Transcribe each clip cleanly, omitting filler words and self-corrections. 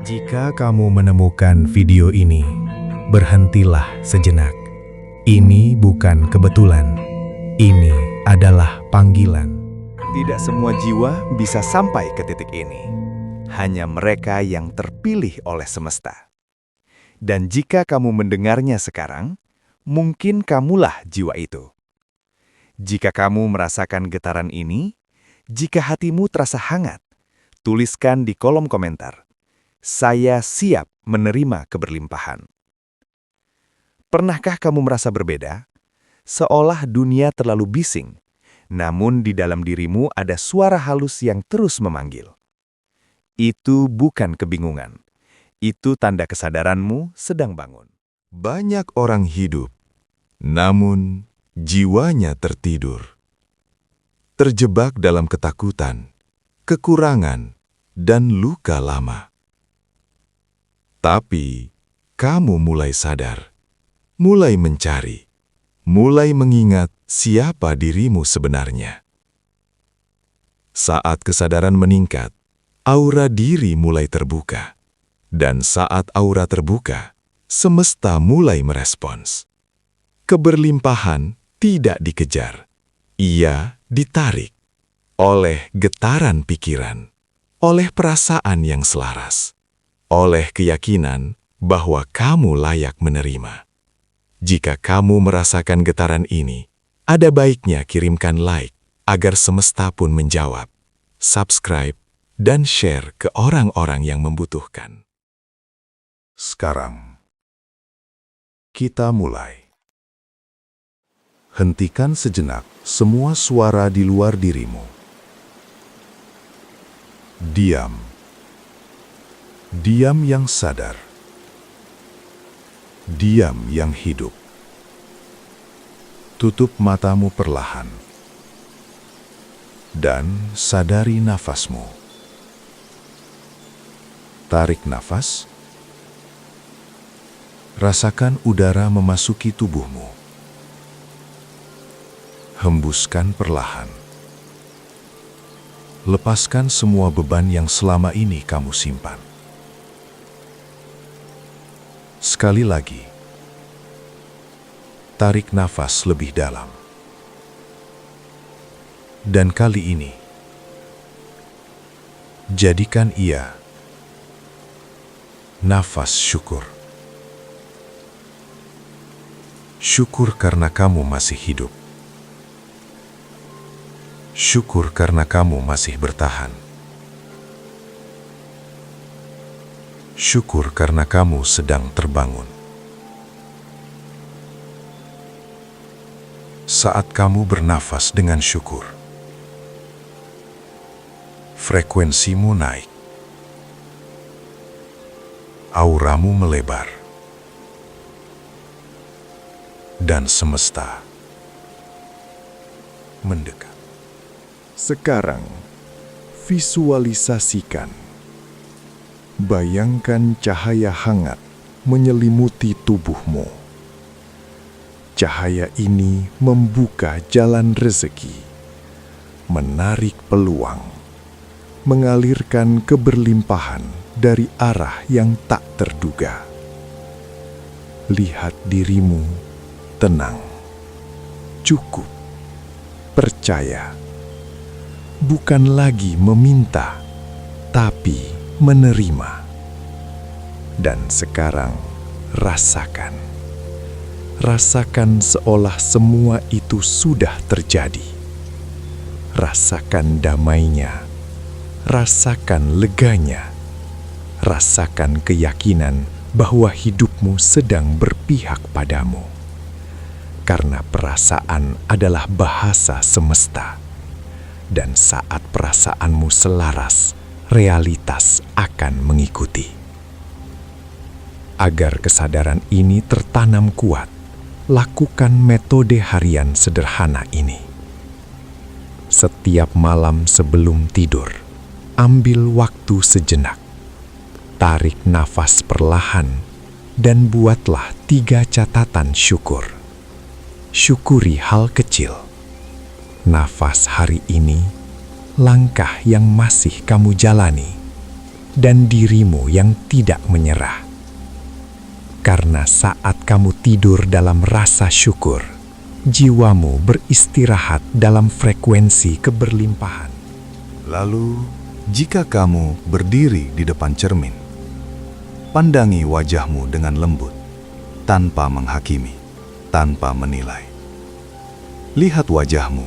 Jika kamu menemukan video ini, berhentilah sejenak. Ini bukan kebetulan. Ini adalah panggilan. Tidak semua jiwa bisa sampai ke titik ini. Hanya mereka yang terpilih oleh semesta. Dan jika kamu mendengarnya sekarang, mungkin kamulah jiwa itu. Jika kamu merasakan getaran ini, jika hatimu terasa hangat, tuliskan di kolom komentar. Saya siap menerima keberlimpahan. Pernahkah kamu merasa berbeda? Seolah dunia terlalu bising, namun di dalam dirimu ada suara halus yang terus memanggil. Itu bukan kebingungan. Itu tanda kesadaranmu sedang bangun. Banyak orang hidup, namun jiwanya tertidur. Terjebak dalam ketakutan, kekurangan, dan luka lama. Tapi, kamu mulai sadar, mulai mencari, mulai mengingat siapa dirimu sebenarnya. Saat kesadaran meningkat, aura diri mulai terbuka. Dan saat aura terbuka, semesta mulai merespons. Keberlimpahan tidak dikejar, ia ditarik oleh getaran pikiran, oleh perasaan yang selaras, oleh keyakinan bahwa kamu layak menerima. Jika kamu merasakan getaran ini, ada baiknya kirimkan like agar semesta pun menjawab, subscribe, dan share ke orang-orang yang membutuhkan. Sekarang, kita mulai. Hentikan sejenak semua suara di luar dirimu. Diam. Diam yang sadar. Diam yang hidup. Tutup matamu perlahan. Dan sadari nafasmu. Tarik nafas. Rasakan udara memasuki tubuhmu. Hembuskan perlahan. Lepaskan semua beban yang selama ini kamu simpan. Sekali lagi, tarik nafas lebih dalam. Dan kali ini, jadikan ia nafas syukur. Syukur karena kamu masih hidup. Syukur karena kamu masih bertahan. Syukur karena kamu sedang terbangun. Saat kamu bernafas dengan syukur, frekuensimu naik. Auramu melebar. Dan semesta mendekat. Sekarang, visualisasikan. Bayangkan cahaya hangat menyelimuti tubuhmu. Cahaya ini membuka jalan rezeki, menarik peluang, mengalirkan keberlimpahan dari arah yang tak terduga. Lihat dirimu tenang, cukup, percaya. Bukan lagi meminta, tapi menerima. Dan sekarang rasakan. Rasakan seolah semua itu sudah terjadi. Rasakan damainya. Rasakan leganya. Rasakan keyakinan bahwa hidupmu sedang berpihak padamu. Karena perasaan adalah bahasa semesta. Dan saat perasaanmu selaras, realitas akan mengikuti. Agar kesadaran ini tertanam kuat, lakukan metode harian sederhana ini. Setiap malam sebelum tidur, ambil waktu sejenak. Tarik nafas perlahan dan buatlah 3 catatan syukur. Syukuri hal kecil. Nafas hari ini, langkah yang masih kamu jalani, dan dirimu yang tidak menyerah. Karena saat kamu tidur dalam rasa syukur, jiwamu beristirahat dalam frekuensi keberlimpahan. Lalu, jika kamu berdiri di depan cermin, pandangi wajahmu dengan lembut, tanpa menghakimi, tanpa menilai. Lihat wajahmu,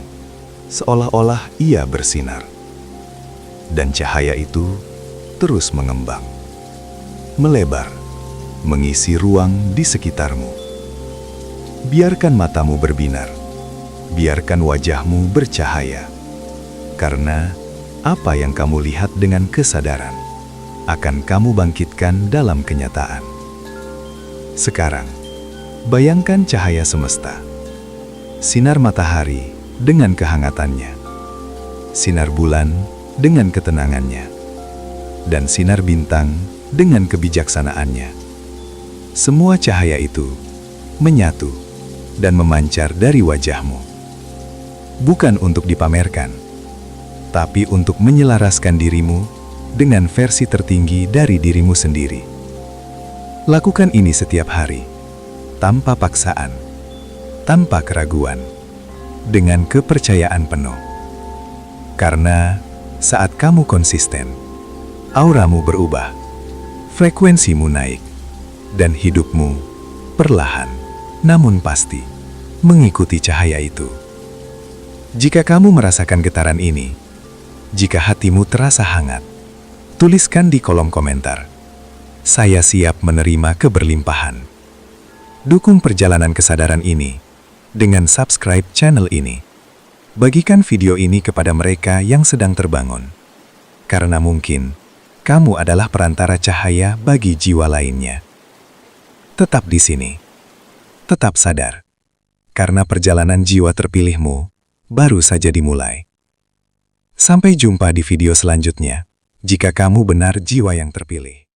seolah-olah ia bersinar. Dan cahaya itu terus mengembang, melebar, mengisi ruang di sekitarmu. Biarkan matamu berbinar, biarkan wajahmu bercahaya. Karena apa yang kamu lihat dengan kesadaran akan kamu bangkitkan dalam kenyataan. Sekarang, bayangkan cahaya semesta. Sinar matahari dengan kehangatannya. Sinar bulan dengan ketenangannya. Dan sinar bintang dengan kebijaksanaannya. Semua cahaya itu menyatu dan memancar dari wajahmu. Bukan untuk dipamerkan, tapi untuk menyelaraskan dirimu dengan versi tertinggi dari dirimu sendiri. Lakukan ini setiap hari, tanpa paksaan, tanpa keraguan, dengan kepercayaan penuh. Karena saat kamu konsisten, auramu berubah, frekuensimu naik, dan hidupmu perlahan, namun pasti, mengikuti cahaya itu. Jika kamu merasakan getaran ini, jika hatimu terasa hangat, tuliskan di kolom komentar, "Saya siap menerima keberlimpahan." Dukung perjalanan kesadaran ini dengan subscribe channel ini. Bagikan video ini kepada mereka yang sedang terbangun. Karena mungkin kamu adalah perantara cahaya bagi jiwa lainnya. Tetap di sini. Tetap sadar. Karena perjalanan jiwa terpilihmu baru saja dimulai. Sampai jumpa di video selanjutnya, jika kamu benar jiwa yang terpilih.